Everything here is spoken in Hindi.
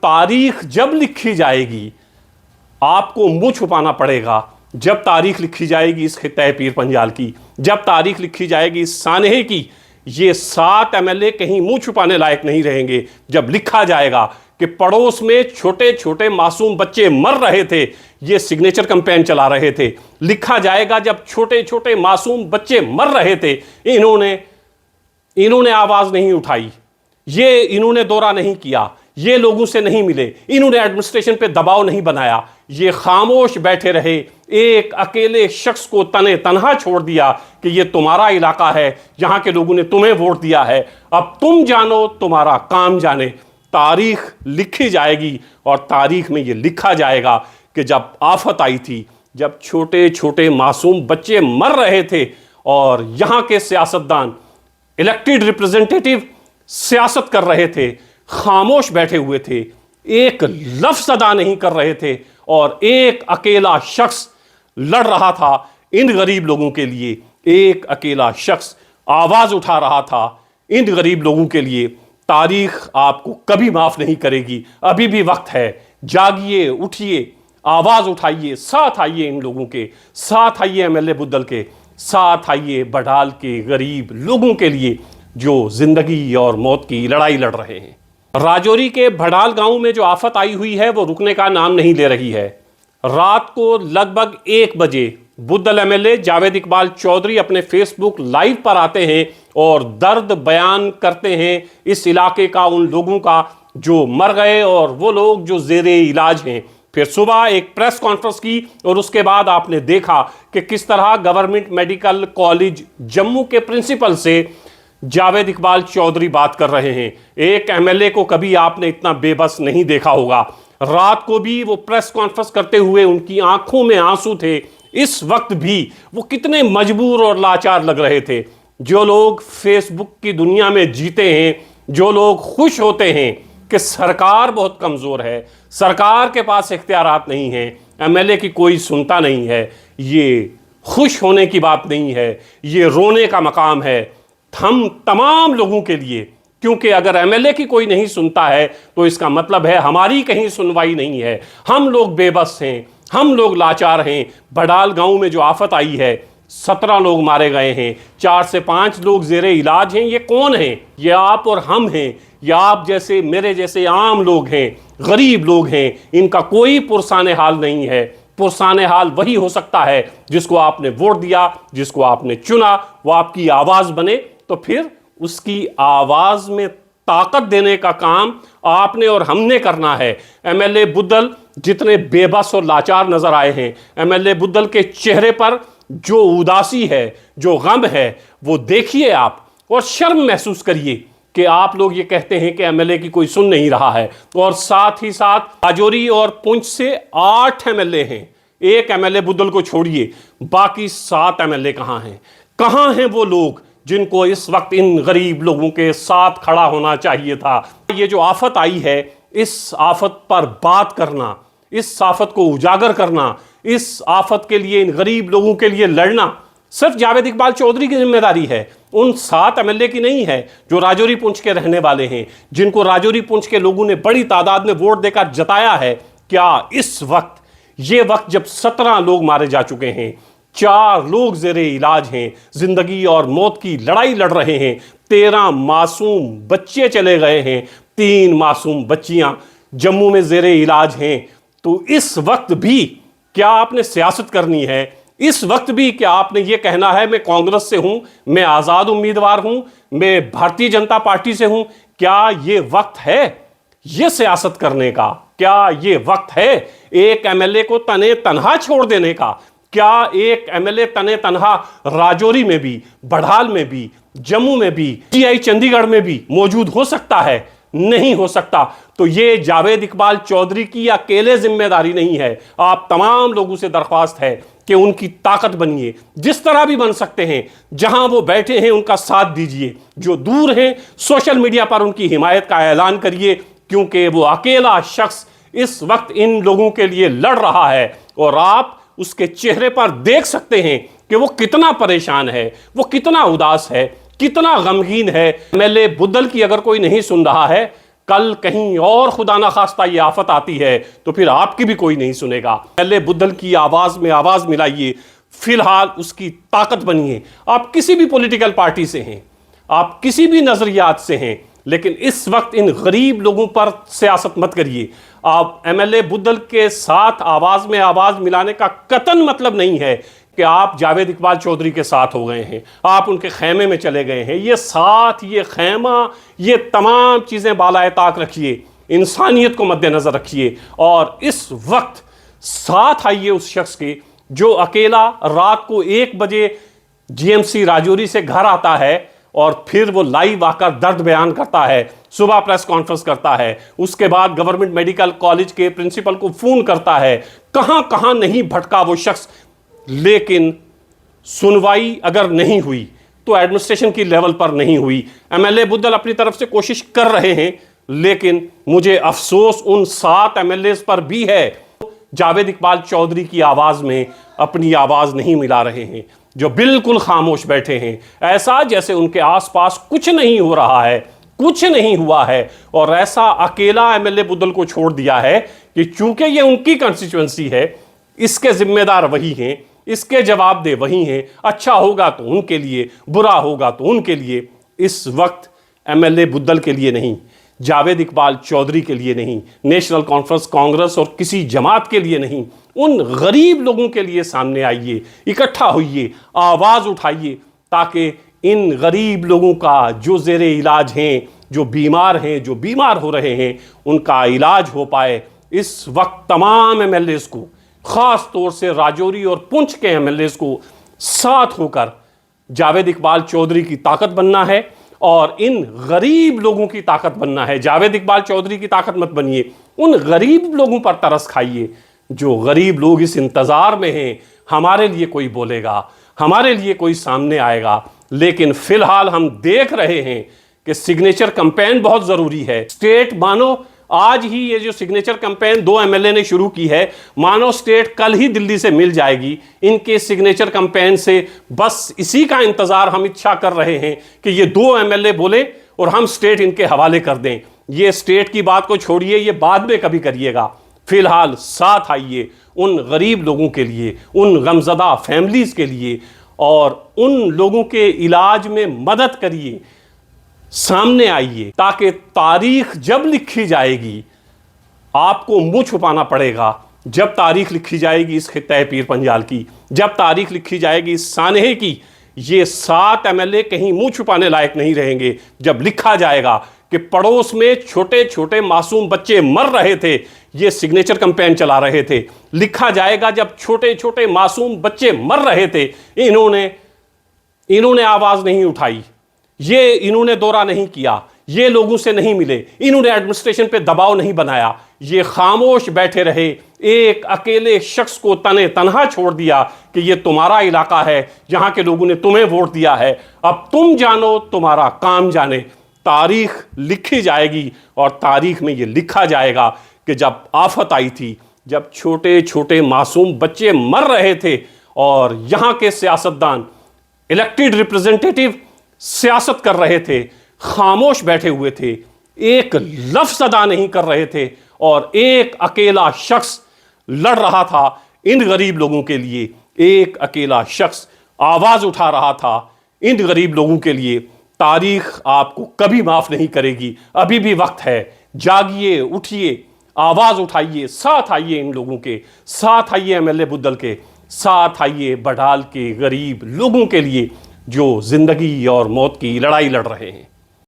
तारीख जब लिखी जाएगी आपको मुंह छुपाना पड़ेगा। जब तारीख लिखी जाएगी इस खित्ते पीर पंजाल की, जब तारीख लिखी जाएगी इस सानहे की, ये 7 एमएलए कहीं मुंह छुपाने लायक नहीं रहेंगे। जब लिखा जाएगा कि पड़ोस में छोटे छोटे मासूम बच्चे मर रहे थे, ये सिग्नेचर कैंपेन चला रहे थे, लिखा जाएगा जब छोटे छोटे मासूम बच्चे मर रहे थे, इन्होंने आवाज नहीं उठाई, ये इन्होंने दौरा नहीं किया, ये लोगों से नहीं मिले, इन्होंने एडमिनिस्ट्रेशन पे दबाव नहीं बनाया, ये खामोश बैठे रहे, एक अकेले शख्स को तने तनहा छोड़ दिया कि ये तुम्हारा इलाका है, यहां के लोगों ने तुम्हें वोट दिया है, अब तुम जानो तुम्हारा काम जाने। तारीख लिखी जाएगी और तारीख में ये लिखा जाएगा कि जब आफत आई थी, जब छोटे छोटे मासूम बच्चे मर रहे थे और यहां के सियासतदान, इलेक्टेड रिप्रेजेंटेटिव सियासत कर रहे थे, खामोश बैठे हुए थे, एक लफ्ज अदा नहीं कर रहे थे और एक अकेला शख्स लड़ रहा था इन गरीब लोगों के लिए, एक अकेला शख्स आवाज उठा रहा था इन गरीब लोगों के लिए। तारीख आपको कभी माफ नहीं करेगी। अभी भी वक्त है, जागिए, उठिए, आवाज उठाइए, साथ आइए, इन लोगों के साथ आइए, एमएलए बुद्दल के साथ आइए, बड़ाल के गरीब लोगों के लिए जो जिंदगी और मौत की लड़ाई लड़ रहे हैं। राजौरी के भड़ाल गांव में जो आफत आई हुई है वो रुकने का नाम नहीं ले रही है। रात को लगभग 1 बजे बुद्दल एमएलए जावेद इकबाल चौधरी अपने फेसबुक लाइव पर आते हैं और दर्द बयान करते हैं इस इलाके का, उन लोगों का जो मर गए और वो लोग जो जेरे इलाज हैं। फिर सुबह एक प्रेस कॉन्फ्रेंस की और उसके बाद आपने देखा कि किस तरह गवर्नमेंट मेडिकल कॉलेज जम्मू के प्रिंसिपल से जावेद इकबाल चौधरी बात कर रहे हैं। एक एमएलए को कभी आपने इतना बेबस नहीं देखा होगा। रात को भी वो प्रेस कॉन्फ्रेंस करते हुए उनकी आंखों में आंसू थे। इस वक्त भी वो कितने मजबूर और लाचार लग रहे थे। जो लोग फेसबुक की दुनिया में जीते हैं, जो लोग खुश होते हैं कि सरकार बहुत कमजोर है, सरकार के पास इख्तियारात नहीं है, एमएलए की कोई सुनता नहीं है, ये खुश होने की बात नहीं है, ये रोने का मकाम है हम तमाम लोगों के लिए। क्योंकि अगर एमएलए की कोई नहीं सुनता है तो इसका मतलब है हमारी कहीं सुनवाई नहीं है, हम लोग बेबस हैं, हम लोग लाचार हैं। बड़ाल गांव में जो आफत आई है, 17 लोग मारे गए हैं, 4 से 5 लोग जेरे इलाज हैं। ये कौन हैं? ये आप और हम हैं, या आप जैसे मेरे जैसे आम लोग हैं, गरीब लोग हैं। इनका कोई पुरसाने हाल नहीं है। पुरसाने हाल वही हो सकता है जिसको आपने वोट दिया, जिसको आपने चुना, वो आपकी आवाज बने, तो फिर उसकी आवाज में ताकत देने का काम आपने और हमने करना है। एमएलए बुद्दल जितने बेबस और लाचार नजर आए हैं, एमएलए बुद्दल के चेहरे पर जो उदासी है, जो गम है, वो देखिए आप और शर्म महसूस करिए कि आप लोग ये कहते हैं कि एमएलए की कोई सुन नहीं रहा है। और साथ ही साथ राजौरी और पुंछ से 8 एमएलए हैं। एक एमएलए बुद्दल को छोड़िए, बाकी 7 एमएलए कहां हैं? कहां हैं वो लोग जिनको इस वक्त इन गरीब लोगों के साथ खड़ा होना चाहिए था? ये जो आफत आई है, इस आफत पर बात करना, इस आफत को उजागर करना, इस आफत के लिए, इन गरीब लोगों के लिए लड़ना सिर्फ जावेद इकबाल चौधरी की जिम्मेदारी है, उन 7 एमएलए की नहीं है जो राजौरी पुंछ के रहने वाले हैं, जिनको राजौरी पुंछ के लोगों ने बड़ी तादाद में वोट देकर जताया है। क्या इस वक्त, ये वक्त जब 17 लोग मारे जा चुके हैं, 4 लोग जेरे इलाज हैं, जिंदगी और मौत की लड़ाई लड़ रहे हैं, 13 मासूम बच्चे चले गए हैं, 3 मासूम बच्चियां जम्मू में जेरे इलाज हैं, तो इस वक्त भी क्या आपने सियासत करनी है? इस वक्त भी क्या आपने ये कहना है मैं कांग्रेस से हूं, मैं आजाद उम्मीदवार हूं, मैं भारतीय जनता पार्टी से हूं? क्या ये वक्त है ये सियासत करने का? क्या ये वक्त है एक एमएलए को तने तनहा छोड़ देने का? क्या एक एमएलए तने तनहा राजौरी में भी, बड़ाल में भी, जम्मू में भी, टीआई चंडीगढ़ में भी मौजूद हो सकता है? नहीं हो सकता। तो ये जावेद इकबाल चौधरी की अकेले जिम्मेदारी नहीं है। आप तमाम लोगों से दरख्वास्त है कि उनकी ताकत बनिए, जिस तरह भी बन सकते हैं। जहां वो बैठे हैं उनका साथ दीजिए, जो दूर हैं सोशल मीडिया पर उनकी हिमायत का ऐलान करिए, क्योंकि वो अकेला शख्स इस वक्त इन लोगों के लिए लड़ रहा है और आप उसके चेहरे पर देख सकते हैं कि वो कितना परेशान है, वो कितना उदास है, कितना गमगीन है। एमएलए बुद्दल की अगर कोई नहीं सुन रहा है, कल कहीं और खुदा ना खास्ता ये आफत आती है तो फिर आपकी भी कोई नहीं सुनेगा। पहले बुद्दल की आवाज में आवाज मिलाइए, फिलहाल उसकी ताकत बनिए। आप किसी भी पॉलिटिकल पार्टी से हैं, आप किसी भी नजरियात से हैं, लेकिन इस वक्त इन गरीब लोगों पर सियासत मत करिए। आप एमएलए बुद्दल के साथ आवाज में आवाज मिलाने का कतन मतलब नहीं है कि आप जावेद इकबाल चौधरी के साथ हो गए हैं, आप उनके खेमे में चले गए हैं। ये साथ, ये खेमा, ये तमाम चीजें बालाए ताक रखिए, इंसानियत को मद्देनजर रखिए और इस वक्त साथ आइए उस शख्स के जो अकेला रात को 1 बजे जीएमसी राजौरी से घर आता है और फिर वो लाइव आकर दर्द बयान करता है, सुबह प्रेस कॉन्फ्रेंस करता है, उसके बाद गवर्नमेंट मेडिकल कॉलेज के प्रिंसिपल को फोन करता है। कहां कहां नहीं भटका वो शख्स, लेकिन सुनवाई अगर नहीं हुई तो एडमिनिस्ट्रेशन की लेवल पर नहीं हुई। एमएलए बुद्दल अपनी तरफ से कोशिश कर रहे हैं, लेकिन मुझे अफसोस उन 7 एमएलए पर भी है जावेद इकबाल चौधरी की आवाज में अपनी आवाज नहीं मिला रहे हैं, जो बिल्कुल खामोश बैठे हैं, ऐसा जैसे उनके आसपास कुछ नहीं हो रहा है, कुछ नहीं हुआ है। और ऐसा अकेला एमएलए बुद्दल को छोड़ दिया है कि चूंकि ये उनकी कंस्टिट्यूएंसी है, इसके जिम्मेदार वही हैं, इसके जवाबदेह वही हैं। अच्छा होगा तो उनके लिए, बुरा होगा तो उनके लिए। इस वक्त एमएलए बुद्दल के लिए नहीं, जावेद इकबाल चौधरी के लिए नहीं, नेशनल कॉन्फ्रेंस कांग्रेस और किसी जमात के लिए नहीं, उन गरीब लोगों के लिए सामने आइए, इकट्ठा होइए, आवाज उठाइए, ताकि इन गरीब लोगों का जो ज़ेरे इलाज हैं, जो बीमार हो रहे हैं, उनका इलाज हो पाए। इस वक्त तमाम एमएलएस को, खास तौर से राजौरी और पुंछ के एमएलएस को साथ होकर जावेद इकबाल चौधरी की ताकत बनना है और इन गरीब लोगों की ताकत बनना है। जावेद इकबाल चौधरी की ताकत मत बनिए, उन गरीब लोगों पर तरस खाइए। जो गरीब लोग इस इंतजार में हैं हमारे लिए कोई बोलेगा, हमारे लिए कोई सामने आएगा। लेकिन फिलहाल हम देख रहे हैं कि सिग्नेचर कैंपेन बहुत जरूरी है। स्टेट मानो आज ही ये जो सिग्नेचर कैंपेन 2 एमएलए ने शुरू की है, मानो स्टेट कल ही दिल्ली से मिल जाएगी इनके सिग्नेचर कैंपेन से। बस इसी का इंतजार हम इच्छा कर रहे हैं कि ये 2 एमएलए बोले और हम स्टेट इनके हवाले कर दें। ये स्टेट की बात को छोड़िए, ये बाद में कभी करिएगा। फिलहाल साथ आइए उन गरीब लोगों के लिए, उन गमज़दा फैमिलीज के लिए और उन लोगों के इलाज में मदद करिए। सामने आइए ताकि तारीख जब लिखी जाएगी, आपको मुंह छुपाना पड़ेगा। जब तारीख लिखी जाएगी इस खित्ते पीर पंजाल की, जब तारीख लिखी जाएगी इस सानहे की, ये 7 एमएलए कहीं मुंह छुपाने लायक नहीं रहेंगे। जब लिखा जाएगा कि पड़ोस में छोटे छोटे मासूम बच्चे मर रहे थे, ये सिग्नेचर कैंपेन चला रहे थे। लिखा जाएगा जब छोटे छोटे मासूम बच्चे मर रहे थे, इन्होंने आवाज नहीं उठाई, ये इन्होंने दौरा नहीं किया, ये लोगों से नहीं मिले, इन्होंने एडमिनिस्ट्रेशन पे दबाव नहीं बनाया, ये खामोश बैठे रहे। एक अकेले शख्स को तने तनहा छोड़ दिया कि ये तुम्हारा इलाका है, यहाँ के लोगों ने तुम्हें वोट दिया है, अब तुम जानो, तुम्हारा काम जाने। तारीख लिखी जाएगी और तारीख में ये लिखा जाएगा कि जब आफत आई थी, जब छोटे छोटे मासूम बच्चे मर रहे थे और यहाँ के सियासतदान, इलेक्टेड रिप्रेजेंटेटिव सियासत कर रहे थे, खामोश बैठे हुए थे, एक लफ्ज़ अदा नहीं कर रहे थे और एक अकेला शख्स लड़ रहा था इन गरीब लोगों के लिए। एक अकेला शख्स आवाज़ उठा रहा था इन गरीब लोगों के लिए। तारीख आपको कभी माफ़ नहीं करेगी, अभी भी वक्त है। जागिए, उठिए, आवाज़ उठाइए, साथ आइए इन लोगों के, साथ आइए एमएलए बुद्दल के, साथ आइए बड़ाल के गरीब लोगों के लिए जो जिंदगी और मौत की लड़ाई लड़ रहे हैं।